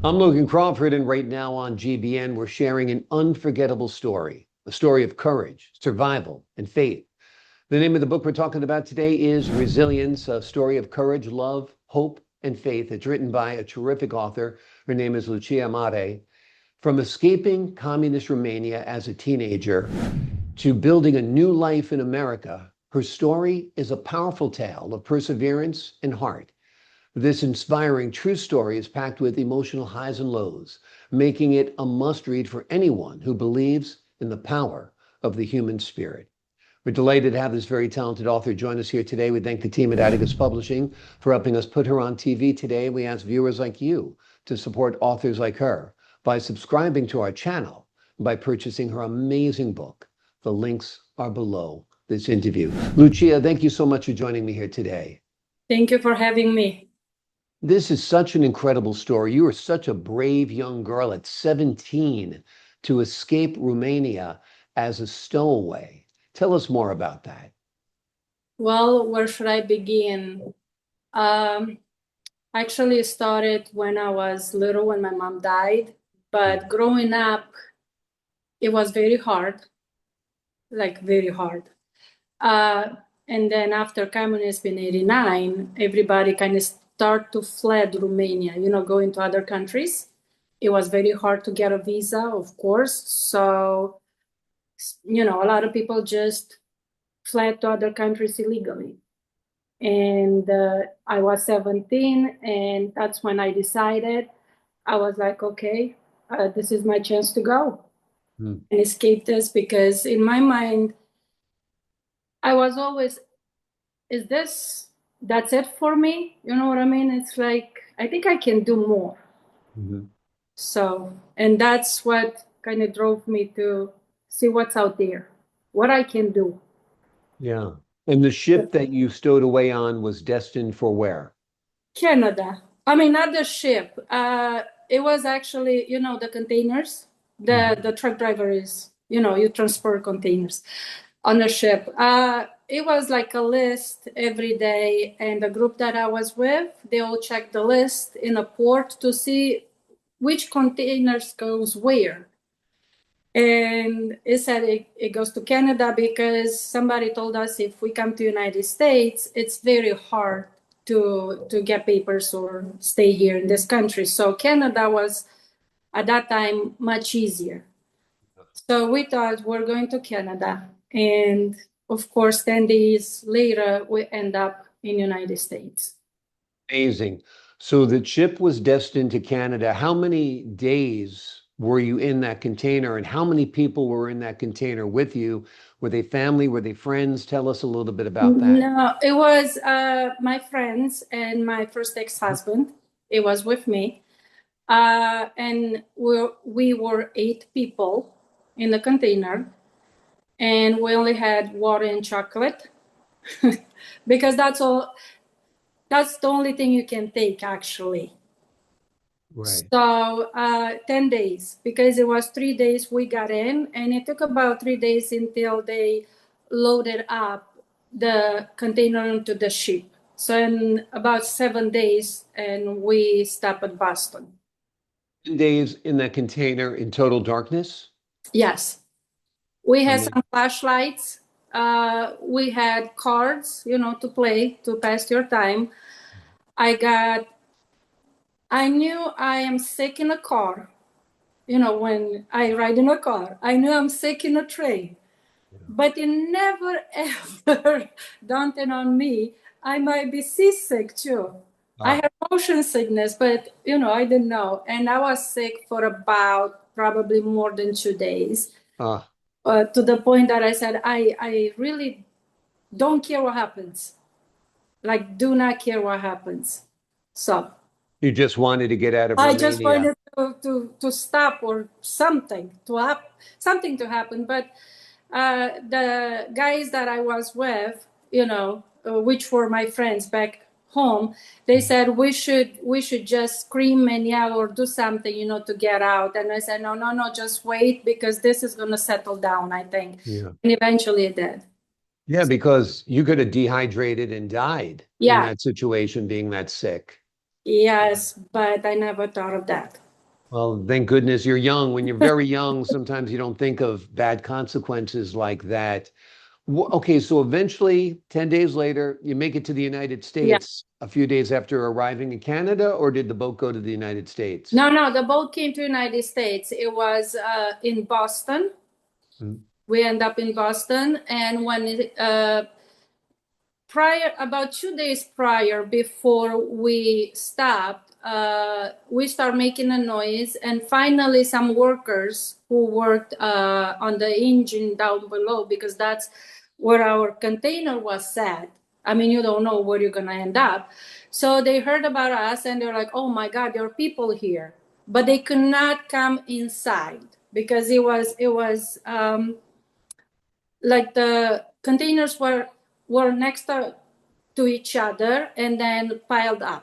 I'm Logan Crawford, and right now on GBN, we're sharing an unforgettable story, a story of courage, survival, and faith. The name of the book we're talking about today is Resilience, a story of courage, love, hope, and faith. It's written by a terrific author. Her name is Lucia Mare. From escaping communist Romania as a teenager to building a new life in America, her story is a powerful tale of perseverance and heart. This inspiring true story is packed with emotional highs and lows, making it a must-read for anyone who believes in the power of the human spirit. We're delighted to have this very talented author join us here today. We thank the team at Atticus Publishing for helping us put her on TV today. We ask viewers like you to support authors like her by subscribing to our channel, by purchasing her amazing book. The links are below this interview. Lucia, thank you so much for joining me here today. Thank you for having me. This is such an incredible story. You were such a brave young girl at 17 to escape Romania as a stowaway. Tell us more about that. Well, where should I begin? Actually, it started when I was little, when my mom died. But growing up, it was very hard, like very hard. And then after communism in '89, everybody kind of start to fled Romania, going to other countries. It was very hard to get a visa, of course. So, a lot of people just fled to other countries illegally. And I was 17, and that's when I decided, I was like, okay, this is my chance to go and escape this, because in my mind, I was always, that's it for me? You know what I mean? It's like, I think I can do more. So, and that's what kind of drove me to see what's out there, what I can do. Yeah. And the ship that you stowed away on was destined for where? Canada. I mean, not the ship. It was actually, the containers. The truck driver is, you transport containers on the ship. It was like a list every day, and the group that I was with, they all checked the list in a port to see which containers goes where. And it said it goes to Canada because somebody told us if we come to United States, it's very hard to get papers or stay here in this country. So Canada was at that time much easier. So we thought we're going to Canada. And of course, 10 days later, we end up in United States. Amazing. So the ship was destined to Canada. How many days were you in that container, and how many people were in that container with you? Were they family? Were they friends? Tell us a little bit about that. No, it was my friends and my first ex-husband. It was with me. And we were 8 people in the container, and we only had water and chocolate because that's the only thing you can take, actually. Right. So 10 days, because it was 3 days we got in, and it took about 3 days until they loaded up the container into the ship. So in about 7 days, and we stopped at Boston. 10 days in that container in total darkness? Yes. We had some flashlights. We had cards, to play, to pass your time. I knew I am sick in a car. When I ride in a car, I knew I'm sick in a train. But it never, ever dawned on me, I might be seasick too. I had motion sickness, but, I didn't know. And I was sick for about probably more than 2 days. To the point that I said, I really don't care what happens. Like, do not care what happens. So. You just wanted to get out of Romania. I just wanted to stop, or something to happen. But the guys that I was with, which were my friends back home, they said we should just scream and yell or do something, to get out. And I said, no, just wait, because this is going to settle down, I think. Yeah. And eventually it did. Yeah, because you could have dehydrated and died in that situation, being that sick. Yes, but I never thought of that. Well, thank goodness you're young. When you're very young, sometimes you don't think of bad consequences like that. Okay, so eventually, 10 days later, you make it to the United Yeah. States a few days after arriving in Canada, or did the boat go to the United States? No, no, the boat came to United States. It was in Boston. Mm. We end up in Boston, and prior, about 2 days prior, before we stopped, we start making a noise, and finally some workers who worked on the engine down below, because that's where our container was set. I mean, you don't know where you're gonna end up. So they heard about us and they're like, oh my God, there are people here. But they could not come inside because it was like the containers were next to each other and then piled up.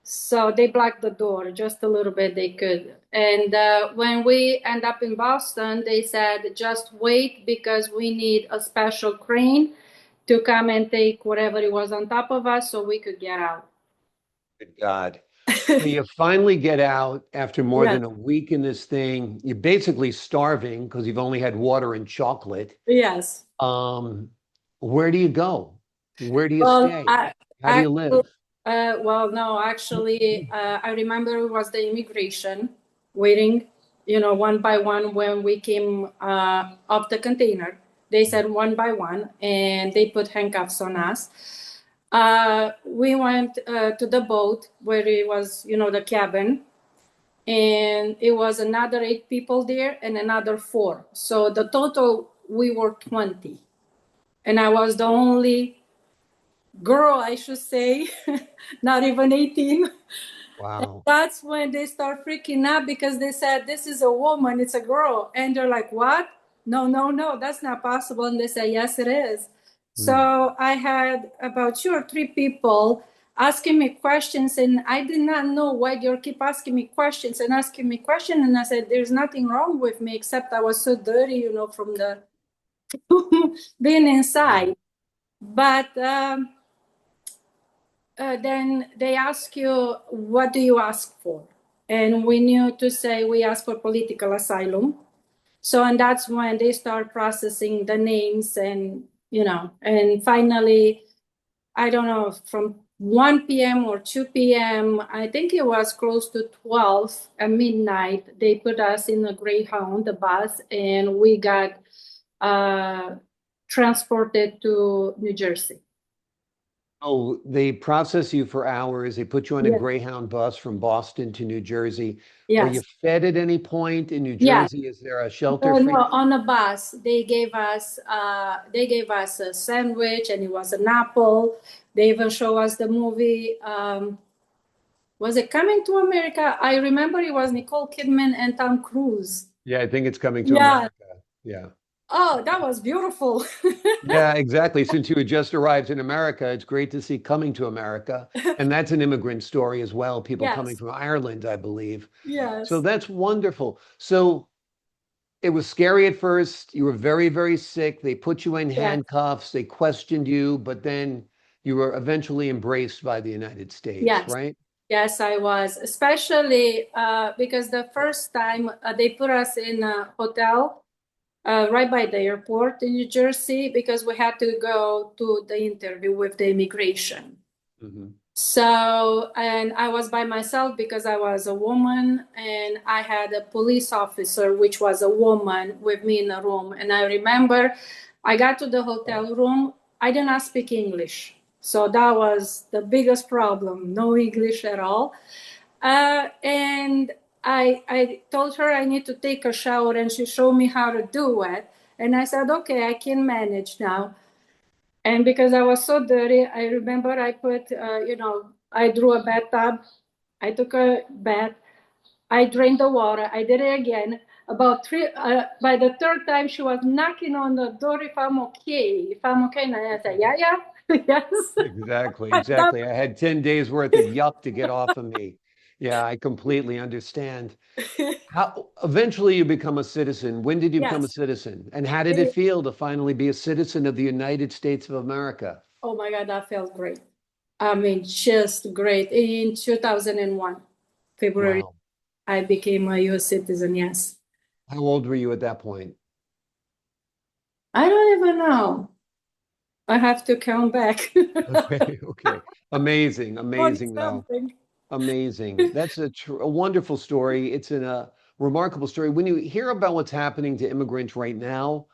So they blocked the door just a little bit. They could. And when we end up in Boston, they said, just wait because we need a special crane to come and take whatever it was on top of us so we could get out. Good God. So you finally get out after more Yeah. than a week in this thing. You're basically starving because you've only had water and chocolate. Yes. Um, where do you go? Where do you Well, stay? How do you live? well, no, actually, I remember it was the immigration waiting, one by one when we came off the container. They said one by one, and they put handcuffs on us. We went to the boat where it was, the cabin, and it was another 8 people there and another 4. So the total, we were 20. And I was the only girl, I should say, not even 18. And Wow. that's when they start freaking out because they said, this is a woman, it's a girl. And they're like, what? No, no, no, that's not possible. And they say, yes, it is. Hmm. So I had about 2 or 3 people asking me questions, and I did not know why they keep asking me questions and asking me questions. And I said, there's nothing wrong with me, except I was so dirty, from the being Yeah. inside. But then they ask you, what do you ask for? And we knew to say we ask for political asylum. So, and that's when they start processing the names and finally, I don't know, from 1 p.m. or 2 p.m., I think it was close to 12 at midnight, they put us in a Greyhound, the bus, and we got uh, transported to New Jersey. Oh, they process you for hours. They put you on a Yes, Greyhound bus from Boston to New Jersey. Are you yes, fed at any point in New yes. Jersey? Is there a shelter for No, you? on the bus they gave us a sandwich and it was an apple. They even show us the movie. Was it Coming to America? I remember it was Nicole Kidman and Tom Cruise. Yeah, I think it's coming to Yeah. America. Yeah. Oh, that was beautiful. Yeah, exactly. Since you had just arrived in America, it's great to see Coming to America. And that's an immigrant story as well, people coming Yes, from Ireland, I believe. So yes, that's wonderful. So it was scary at first. You were very, very sick. They put you in yes, handcuffs. They questioned you, but then you were eventually embraced by the United States, yes. right? Yes, I was, especially because the first time they put us in a hotel right by the airport in New Jersey because we had to go to the interview with the immigration. Hmm. So, and I was by myself because I was a woman, and I had a police officer, which was a woman, with me in a room. And I remember I got to the hotel room, I did not speak English. So that was the biggest problem, no English at all. And I told her I need to take a shower, and she showed me how to do it. And I said, okay, I can manage now. And because I was so dirty, I remember I put, I drew a bathtub. I took a bath. I drained the water. I did it again. By the third time, she was knocking on the door if I'm okay. If I'm okay. And I said, yeah, yeah, yes. Exactly, exactly. I had 10 days worth of yuck to get off of me. Yeah, I completely understand. How eventually you become a citizen. When did you become a Yes. citizen? And how did it feel to finally be a citizen of the United States of America? Oh my God, that felt great. I mean, just great. In 2001, February. Wow. I became a US citizen, yes. How old were you at that point? I don't even know. I have to count back. Okay, okay. Amazing, 40 amazing though. something. Amazing. That's a wonderful story. It's a remarkable story. When you hear about what's happening to immigrants right now,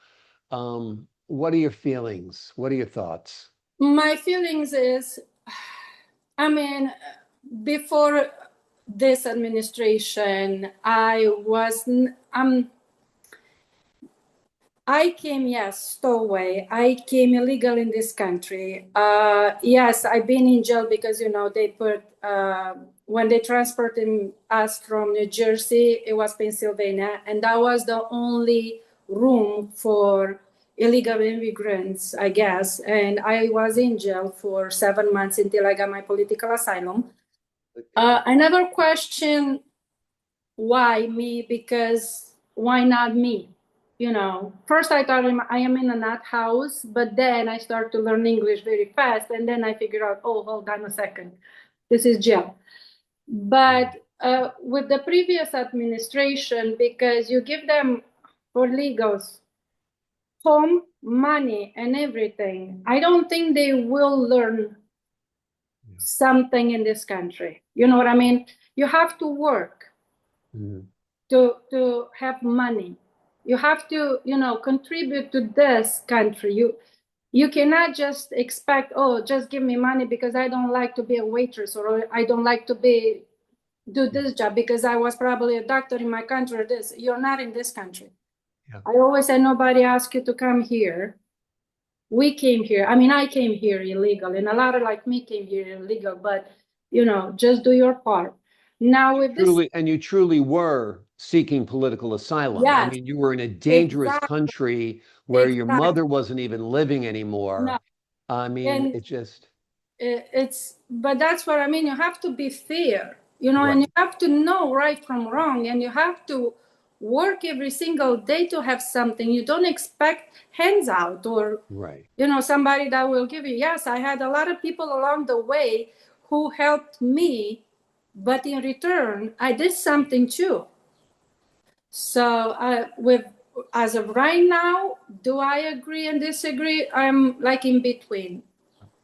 what are your feelings? What are your thoughts? My feelings is, I mean, before this administration, I came, yes, stowaway. I came illegal in this country. Yes, I've been in jail because, they put, when they transported us from New Jersey, it was Pennsylvania, and that was the only room for illegal immigrants, I guess. And I was in jail for 7 months until I got my political asylum. I never questioned why me, because why not me? First I thought I am in a nut house, but then I start to learn English very fast, and then I figure out, oh, hold on a second, this is jail. But with the previous administration, because you give them for legals home, money, and everything, I don't think they will learn something in this country. You know what I mean? You have to work to have money. You have to, contribute to this country. You cannot just expect, oh, just give me money because I don't like to be a waitress, or I don't like to do this job because I was probably a doctor in my country or this. You're not in this country. Yeah. I always say nobody asked you to come here. We came here. I mean, I came here illegal, and a lot of like me came here illegal, but just do your part. Now with this, And you truly were seeking political asylum. I yes, mean, you were in a dangerous exactly, country where your exactly. mother wasn't even living No, anymore. I mean, and it just, but that's what I mean. You have to be fair, and you right, have to know right from wrong, and you have to work every single day to have something. You don't expect hands out or, right. somebody that will give you. Yes, I had a lot of people along the way who helped me, but in return, I did something too. So as of right now, do I agree and disagree? I'm like in between.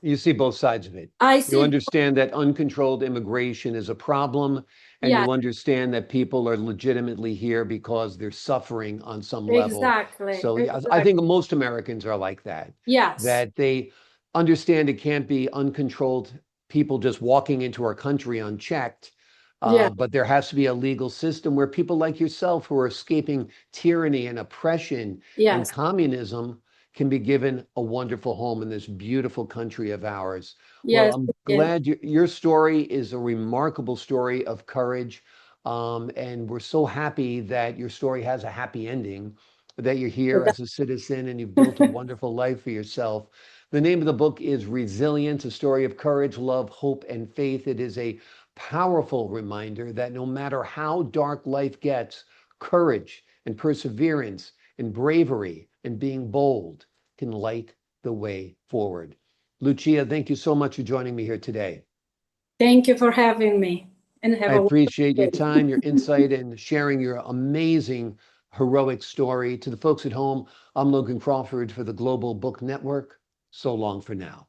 You see both sides of it. I You see. understand that uncontrolled immigration is a problem, and Yeah, you understand that people are legitimately here because they're suffering on some level. exactly. So, yeah, I Exactly. think most Americans are like that, Yes. that they understand it can't be uncontrolled people just walking into our country unchecked. Yeah. But there has to be a legal system where people like yourself who are escaping tyranny and oppression and Yes. communism can be given a wonderful home in this beautiful country of ours. Well, Yes. I'm Yeah. glad your story is a remarkable story of courage. And we're so happy that your story has a happy ending, that you're here as a citizen and you've built a wonderful life for yourself. The name of the book is Resilience, a story of courage, love, hope, and faith. It is a powerful reminder that no matter how dark life gets, courage and perseverance and bravery and being bold can light the way forward. Lucia, thank you so much for joining me here today. Thank you for having me, and have I a wonderful appreciate your day. time, your insight, and sharing your amazing, heroic story. To the folks at home, I'm Logan Crawford for the Global Book Network. So long for now.